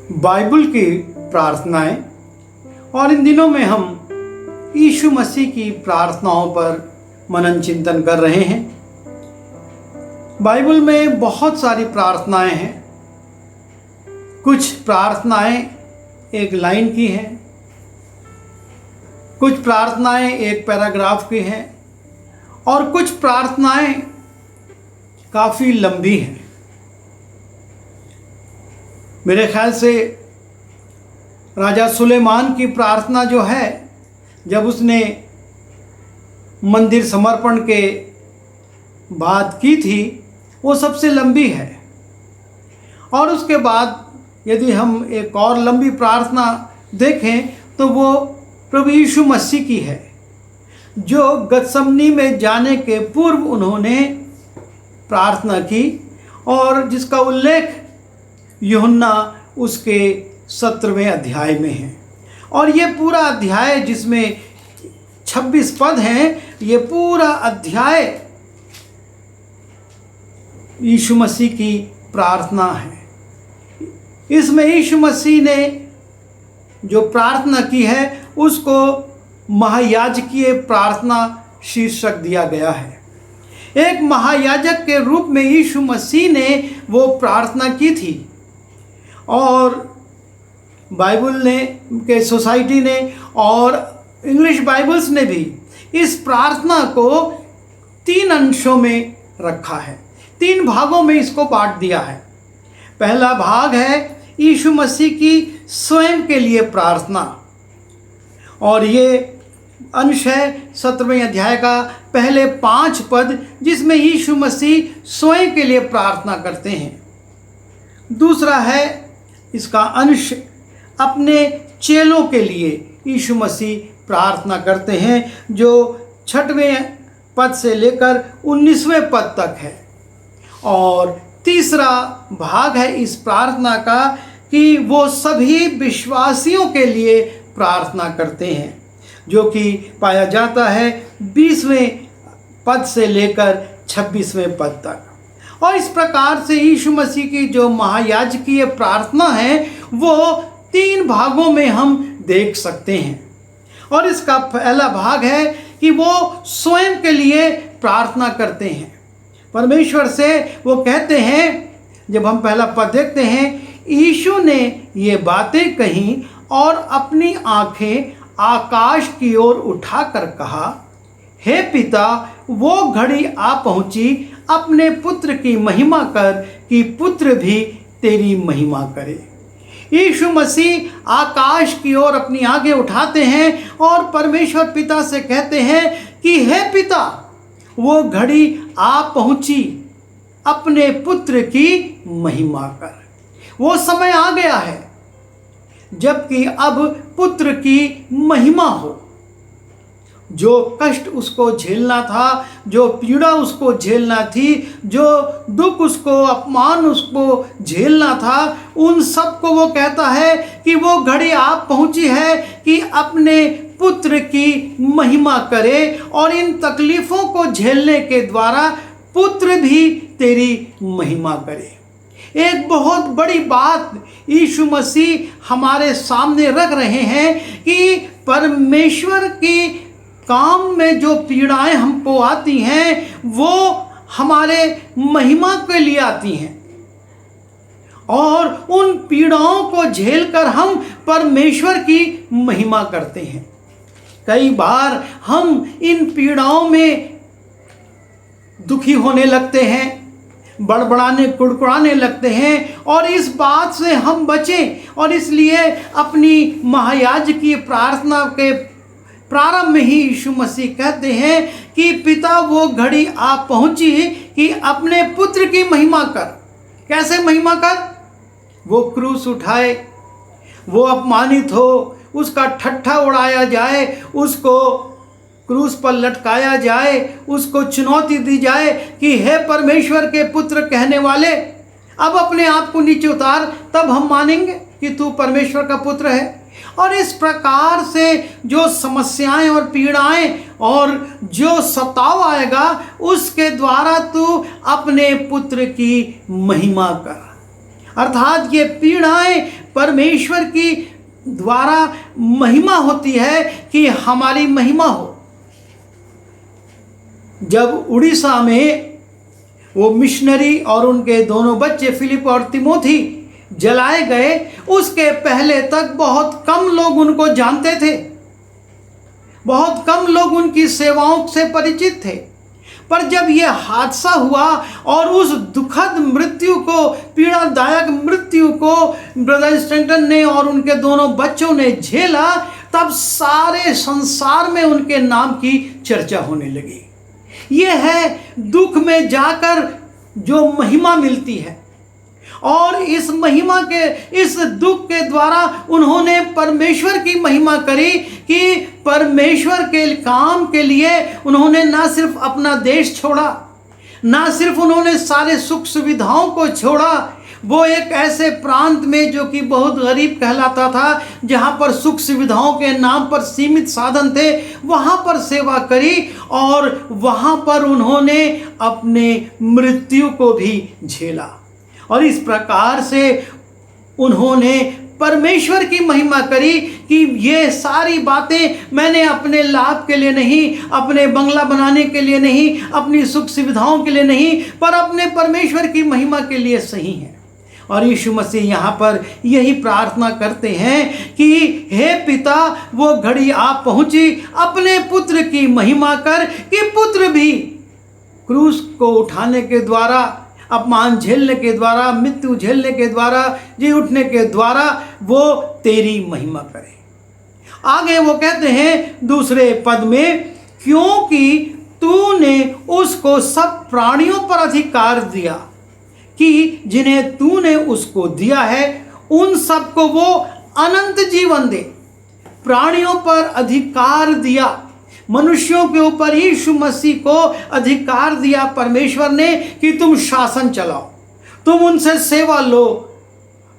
Bible की प्रार्थनाएं, और इन दिनों में हम यीशु मसीह की प्रार्थनाओं पर मनन चिंतन कर रहे हैं। बाइबल में बहुत सारी प्रार्थनाएं हैं। कुछ प्रार्थनाएं एक लाइन की हैं, कुछ प्रार्थनाएं एक पैराग्राफ की हैं, और कुछ प्रार्थनाएं काफ़ी लंबी हैं। मेरे ख्याल से राजा सुलेमान की प्रार्थना जो है, जब उसने मंदिर समर्पण के बाद की थी, वो सबसे लंबी है। और उसके बाद यदि हम एक और लंबी प्रार्थना देखें तो वो प्रभु यीशु मसीह की है, जो गतसमनी में जाने के पूर्व उन्होंने प्रार्थना की, और जिसका उल्लेख यूहन्ना उसके 17वें अध्याय में है। और ये पूरा अध्याय, जिसमें 26 पद हैं, ये पूरा अध्याय यीशु मसीह की प्रार्थना है। इसमें यीशु मसीह ने जो प्रार्थना की है उसको महायाजकीय प्रार्थना शीर्षक दिया गया है। एक महायाजक के रूप में यीशु मसीह ने वो प्रार्थना की थी, और बाइबल ने के सोसाइटी ने और इंग्लिश बाइबल्स ने भी इस प्रार्थना को 3 अंशों में रखा है। 3 भागों में इसको बांट दिया है। पहला भाग है यीशु मसीह की स्वयं के लिए प्रार्थना, और ये अंश है 17वें अध्याय का पहले 5 पद, जिसमें यीशु मसीह स्वयं के लिए प्रार्थना करते हैं। दूसरा है इसका अंश अपने चेलों के लिए यीशु मसीह प्रार्थना करते हैं, जो 6वें पद से लेकर 19वें पद तक है। और तीसरा भाग है इस प्रार्थना का कि वो सभी विश्वासियों के लिए प्रार्थना करते हैं, जो कि पाया जाता है 20वें पद से लेकर 26वें पद तक। और इस प्रकार से यीशु मसीह की जो महायाजकीय प्रार्थना है वो 3 भागों में हम देख सकते हैं। और इसका पहला भाग है कि वो स्वयं के लिए प्रार्थना करते हैं। परमेश्वर से वो कहते हैं, जब हम पहला पद देखते हैं, यीशु ने ये बातें कहीं और अपनी आंखें आकाश की ओर उठाकर कहा, हे पिता, वो घड़ी आ पहुंची, अपने पुत्र की महिमा कर कि पुत्र भी तेरी महिमा करे। यीशु मसीह आकाश की ओर अपनी आंखें उठाते हैं और परमेश्वर पिता से कहते हैं कि हे पिता, वो घड़ी आ पहुंची, अपने पुत्र की महिमा कर। वो समय आ गया है जबकि अब पुत्र की महिमा हो। जो कष्ट उसको झेलना था, जो पीड़ा उसको झेलना थी, जो दुख उसको, अपमान उसको झेलना था, उन सब को वो कहता है कि वो घड़ी आप पहुंची है कि अपने पुत्र की महिमा करे, और इन तकलीफ़ों को झेलने के द्वारा पुत्र भी तेरी महिमा करे। एक बहुत बड़ी बात यीशु मसीह हमारे सामने रख रहे हैं कि परमेश्वर की काम में जो पीड़ाएं हमको आती हैं वो हमारे महिमा के लिए आती हैं, और उन पीड़ाओं को झेलकर हम परमेश्वर की महिमा करते हैं। कई बार हम इन पीड़ाओं में दुखी होने लगते हैं, बड़बड़ाने कुड़कुड़ाने लगते हैं, और इस बात से हम बचें। और इसलिए अपनी महायाजकीय प्रार्थना के प्रारंभ में ही यीशु मसीह कहते हैं कि पिता, वो घड़ी आ पहुंची कि अपने पुत्र की महिमा कर। कैसे महिमा कर? वो क्रूस उठाए, वो अपमानित हो, उसका ठट्ठा उड़ाया जाए, उसको क्रूस पर लटकाया जाए, उसको चुनौती दी जाए कि हे परमेश्वर के पुत्र कहने वाले, अब अपने आप को नीचे उतार, तब हम मानेंगे कि तू परमेश्वर का पुत्र है। और इस प्रकार से जो समस्याएं और पीड़ाएं और जो सताव आएगा, उसके द्वारा तू अपने पुत्र की महिमा कर। अर्थात ये पीड़ाएं परमेश्वर की द्वारा महिमा होती है कि हमारी महिमा हो। जब उड़ीसा में वो मिशनरी और उनके दोनों बच्चे फिलिप और तिमोथी जलाए गए, उसके पहले तक बहुत कम लोग उनको जानते थे, बहुत कम लोग उनकी सेवाओं से परिचित थे। पर जब यह हादसा हुआ और उस दुखद मृत्यु को, पीड़ादायक मृत्यु को ब्रदर स्टैंटन ने और उनके दोनों बच्चों ने झेला, तब सारे संसार में उनके नाम की चर्चा होने लगी। यह है दुख में जाकर जो महिमा मिलती है, और इस महिमा के, इस दुख के द्वारा उन्होंने परमेश्वर की महिमा करी कि परमेश्वर के काम के लिए उन्होंने ना सिर्फ अपना देश छोड़ा, ना सिर्फ उन्होंने सारे सुख सुविधाओं को छोड़ा, वो एक ऐसे प्रांत में जो कि बहुत गरीब कहलाता था, जहाँ पर सुख सुविधाओं के नाम पर सीमित साधन थे, वहाँ पर सेवा करी और वहाँ पर उन्होंने अपने मृत्यु को भी झेला। और इस प्रकार से उन्होंने परमेश्वर की महिमा करी कि ये सारी बातें मैंने अपने लाभ के लिए नहीं, अपने बंगला बनाने के लिए नहीं, अपनी सुख सुविधाओं के लिए नहीं, पर अपने परमेश्वर की महिमा के लिए सही है। और यीशु मसीह यहाँ पर यही प्रार्थना करते हैं कि हे पिता, वो घड़ी आ पहुँची, अपने पुत्र की महिमा कर कि पुत्र भी क्रूस को उठाने के द्वारा, अपमान झेलने के द्वारा, मृत्यु झेलने के द्वारा, जी उठने के द्वारा वो तेरी महिमा करे। आगे वो कहते हैं दूसरे पद में, क्योंकि तूने उसको सब प्राणियों पर अधिकार दिया कि जिन्हें तूने उसको दिया है उन सबको वो अनंत जीवन दे। प्राणियों पर अधिकार दिया, मनुष्यों के ऊपर यीशु मसीह को अधिकार दिया परमेश्वर ने कि तुम शासन चलाओ, तुम उनसे सेवा लो,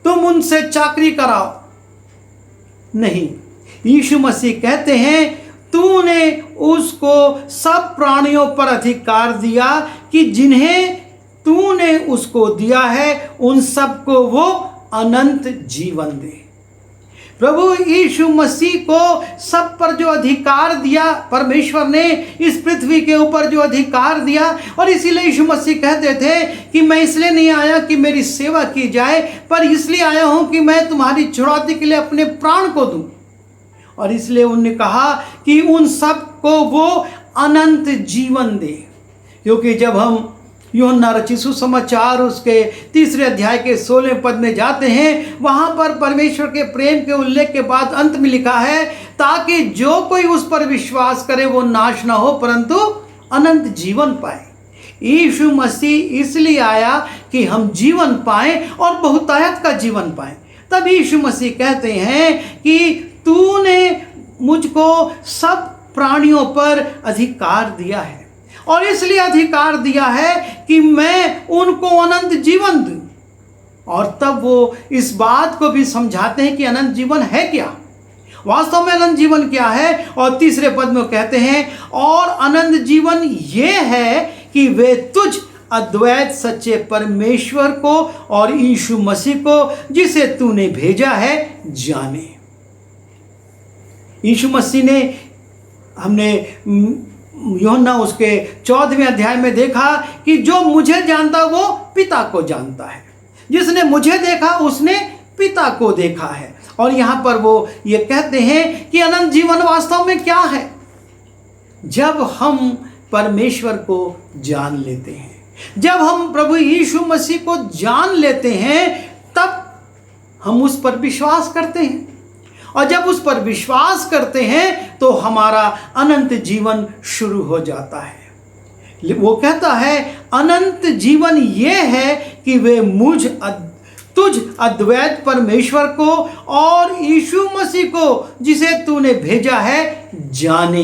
तुम उनसे चाकरी कराओ। नहीं, यीशु मसीह कहते हैं तूने उसको सब प्राणियों पर अधिकार दिया कि जिन्हें तूने उसको दिया है उन सबको वो अनंत जीवन दे। प्रभु यीशु मसीह को सब पर जो अधिकार दिया परमेश्वर ने, इस पृथ्वी के ऊपर जो अधिकार दिया, और इसीलिए यीशु मसीह कहते थे कि मैं इसलिए नहीं आया कि मेरी सेवा की जाए, पर इसलिए आया हूं कि मैं तुम्हारी छुड़ौती के लिए अपने प्राण को दूं। और इसलिए उन्होंने कहा कि उन सब को वो अनंत जीवन दे। क्योंकि जब हम यूहन्ना रचित सुसमाचार उसके 3 अध्याय के 16 पद में जाते हैं, वहाँ पर परमेश्वर के प्रेम के उल्लेख के बाद अंत में लिखा है, ताकि जो कोई उस पर विश्वास करे वो नाश ना हो परंतु अनंत जीवन पाए। यीशु मसीह इसलिए आया कि हम जीवन पाएं और बहुतायत का जीवन पाएं। तब यीशु मसीह कहते हैं कि तूने मुझको सब प्राणियों पर अधिकार दिया है, और इसलिए अधिकार दिया है कि मैं उनको अनंत जीवन दूं। और तब वो इस बात को भी समझाते हैं कि अनंत जीवन है क्या, वास्तव में अनंत जीवन क्या है। और 3 पद में कहते हैं, और अनंत जीवन ये है कि वे तुझ अद्वैत सच्चे परमेश्वर को और यीशु मसीह को जिसे तूने भेजा है जाने। यीशु मसीह ने, हमने यूहन्ना उसके 14वें अध्याय में देखा कि जो मुझे जानता वो पिता को जानता है, जिसने मुझे देखा उसने पिता को देखा है। और यहाँ पर वो ये कहते हैं कि अनंत जीवन वास्तव में क्या है। जब हम परमेश्वर को जान लेते हैं, जब हम प्रभु यीशु मसीह को जान लेते हैं, तब हम उस पर विश्वास करते हैं, और जब उस पर विश्वास करते हैं तो हमारा अनंत जीवन शुरू हो जाता है। वो कहता है अनंत जीवन ये है कि वे तुझ अद्वैत परमेश्वर को और यीशु मसीह को जिसे तूने भेजा है जाने।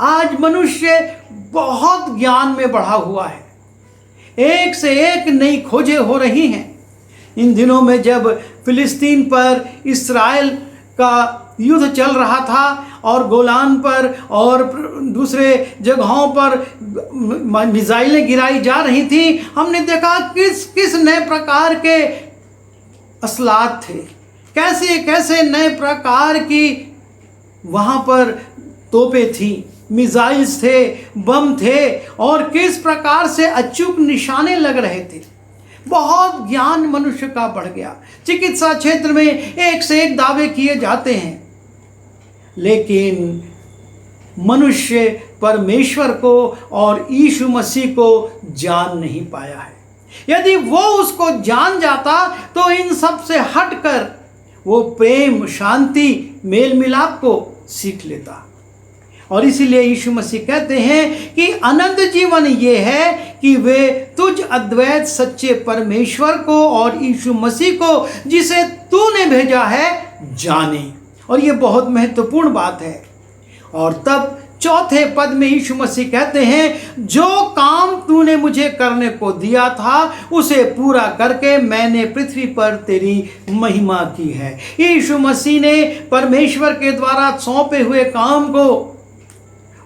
आज मनुष्य बहुत ज्ञान में बढ़ा हुआ है, एक से एक नई खोजें हो रही हैं। इन दिनों में जब फिलिस्तीन पर इस्राएल का युद्ध चल रहा था और गोलान पर और दूसरे जगहों पर मिसाइलें गिराई जा रही थी, हमने देखा किस किस नए प्रकार के असलात थे, कैसे कैसे नए प्रकार की वहाँ पर तोपें थी, मिसाइल्स थे, बम थे, और किस प्रकार से अचूक निशाने लग रहे थे। बहुत ज्ञान मनुष्य का बढ़ गया। चिकित्सा क्षेत्र में एक से एक दावे किए जाते हैं, लेकिन मनुष्य परमेश्वर को और यीशु मसीह को जान नहीं पाया है। यदि वो उसको जान जाता तो इन सब से हटकर वो प्रेम, शांति, मेल मिलाप को सीख लेता। और इसीलिए यीशु मसीह कहते हैं कि अनंत जीवन ये है कि वे तुझ अद्वैत सच्चे परमेश्वर को और यीशु मसीह को जिसे तूने भेजा है जाने। और ये बहुत महत्वपूर्ण बात है। और तब चौथे पद में यीशु मसीह कहते हैं, जो काम तूने मुझे करने को दिया था उसे पूरा करके मैंने पृथ्वी पर तेरी महिमा की है। यीशु मसीह ने परमेश्वर के द्वारा सौंपे हुए काम को,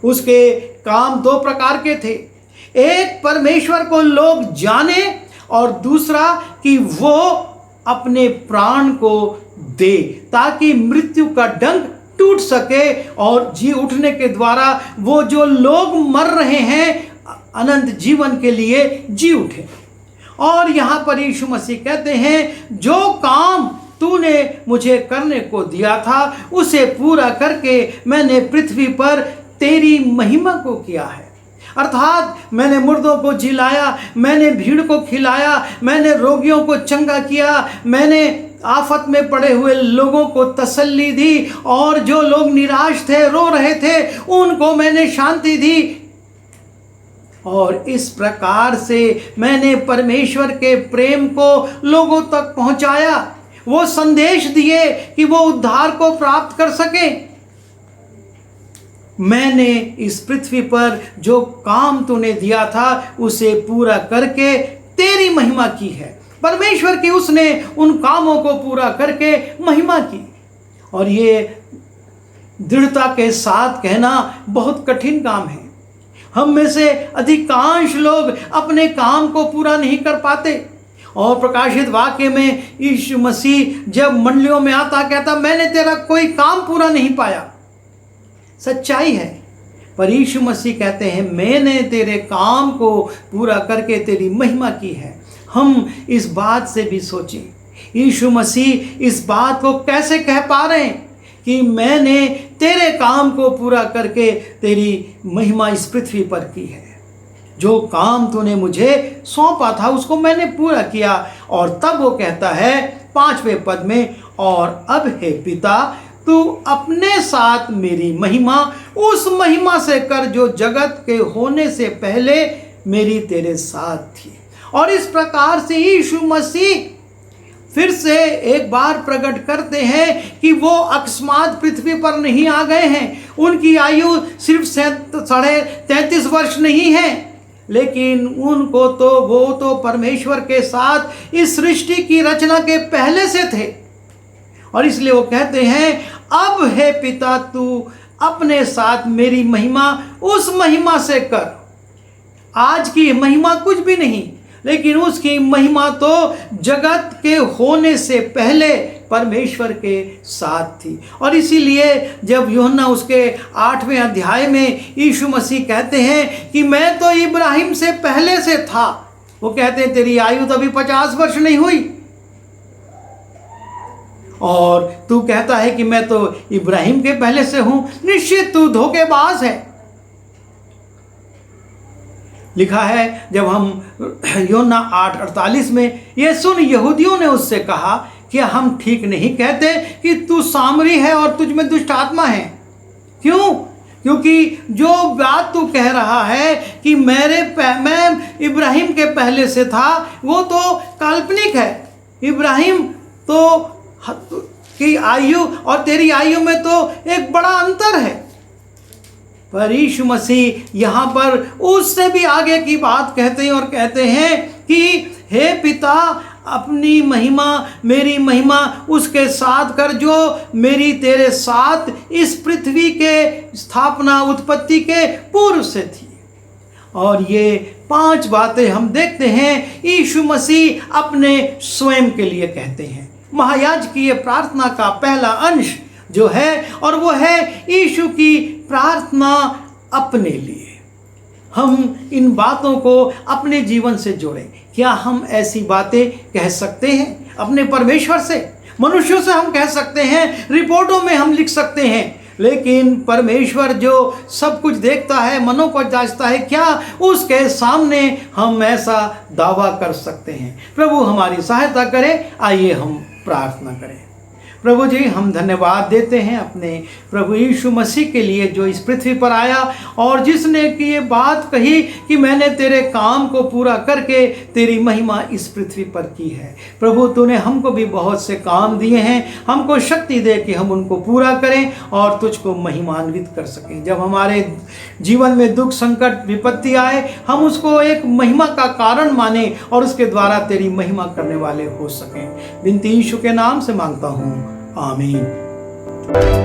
उसके काम दो प्रकार के थे। एक, परमेश्वर को लोग जाने, और दूसरा कि वो अपने प्राण को दे ताकि मृत्यु का डंक टूट सके और जी उठने के द्वारा वो जो लोग मर रहे हैं अनंत जीवन के लिए जी उठे। और यहाँ पर यीशु मसीह कहते हैं, जो काम तूने मुझे करने को दिया था उसे पूरा करके मैंने पृथ्वी पर तेरी महिमा को किया है। अर्थात मैंने मुर्दों को जिलाया, मैंने भीड़ को खिलाया, मैंने रोगियों को चंगा किया, मैंने आफत में पड़े हुए लोगों को तसल्ली दी, और जो लोग निराश थे, रो रहे थे, उनको मैंने शांति दी। और इस प्रकार से मैंने परमेश्वर के प्रेम को लोगों तक पहुंचाया, वो संदेश दिए कि वो उद्धार को प्राप्त कर सकें। मैंने इस पृथ्वी पर जो काम तूने दिया था उसे पूरा करके तेरी महिमा की है। परमेश्वर की उसने उन कामों को पूरा करके महिमा की। और ये दृढ़ता के साथ कहना बहुत कठिन काम है। हम में से अधिकांश लोग अपने काम को पूरा नहीं कर पाते। और प्रकाशित वाक्य में यीशु मसीह जब मंडलियों में आता कहता, मैंने तेरा कोई काम पूरा नहीं पाया। सच्चाई है, पर यीशु मसीह कहते हैं, मैंने तेरे काम को पूरा करके तेरी महिमा की है। हम इस बात से भी सोचें, यीशु मसीह इस बात को कैसे कह पा रहे हैं कि मैंने तेरे काम को पूरा करके तेरी महिमा इस पृथ्वी पर की है। जो काम तूने मुझे सौंपा था उसको मैंने पूरा किया। और तब वो कहता है 5वें पद में, और अब हे पिता, तू अपने साथ मेरी महिमा उस महिमा से कर जो जगत के होने से पहले मेरी तेरे साथ थी। और इस प्रकार से यीशु मसीह फिर से एक बार प्रकट करते हैं कि वो अकस्मात पृथ्वी पर नहीं आ गए हैं। उनकी आयु सिर्फ 33.5 वर्ष नहीं है, लेकिन उनको तो वो तो परमेश्वर के साथ इस सृष्टि की रचना के पहले से थे। और इसलिए वो कहते हैं, अब हे पिता, तू अपने साथ मेरी महिमा उस महिमा से कर। आज की महिमा कुछ भी नहीं, लेकिन उसकी महिमा तो जगत के होने से पहले परमेश्वर के साथ थी। और इसीलिए जब यूहन्ना उसके 8वें अध्याय में यीशु मसीह कहते हैं कि मैं तो इब्राहिम से पहले से था, वो कहते हैं तेरी आयु तो अभी 50 वर्ष नहीं हुई, और तू कहता है कि मैं तो इब्राहिम के पहले से हूं। निश्चित तू धोखेबाज है। लिखा है जब हम यूहन्ना 8:48 में, ये सुन यहूदियों ने उससे कहा, क्या हम ठीक नहीं कहते कि तू सामरी है और तुझ में दुष्ट आत्मा है? क्यों? क्योंकि जो बात तू कह रहा है कि मैं इब्राहिम के पहले से था, वो तो काल्पनिक है। इब्राहिम तो की आयु और तेरी आयु में तो एक बड़ा अंतर है। पर यीशु मसीह यहाँ पर उससे भी आगे की बात कहते हैं और कहते हैं कि हे पिता, अपनी महिमा मेरी महिमा उसके साथ कर जो मेरी तेरे साथ इस पृथ्वी के स्थापना उत्पत्ति के पूर्व से थी। और ये 5 बातें हम देखते हैं यीशु मसीह अपने स्वयं के लिए कहते हैं। महायाजकीय प्रार्थना का पहला अंश जो है, और वो है यीशु की प्रार्थना अपने लिए। हम इन बातों को अपने जीवन से जोड़ें। क्या हम ऐसी बातें कह सकते हैं अपने परमेश्वर से? मनुष्यों से हम कह सकते हैं, रिपोर्टों में हम लिख सकते हैं, लेकिन परमेश्वर जो सब कुछ देखता है, मनों को जांचता है, क्या उसके सामने हम ऐसा दावा कर सकते हैं? प्रभु हमारी सहायता करे। आइए हम प्रार्थना करें। प्रभु जी, हम धन्यवाद देते हैं अपने प्रभु यीशु मसीह के लिए, जो इस पृथ्वी पर आया और जिसने कि ये बात कही कि मैंने तेरे काम को पूरा करके तेरी महिमा इस पृथ्वी पर की है। प्रभु, तूने हमको भी बहुत से काम दिए हैं, हमको शक्ति दे कि हम उनको पूरा करें और तुझको महिमान्वित कर सकें। जब हमारे जीवन में दुख, संकट, विपत्ति आए, हम उसको एक महिमा का कारण माने और उसके द्वारा तेरी महिमा करने वाले हो सकें। विनती यीशु के नाम से मांगता हूँ, आमीन।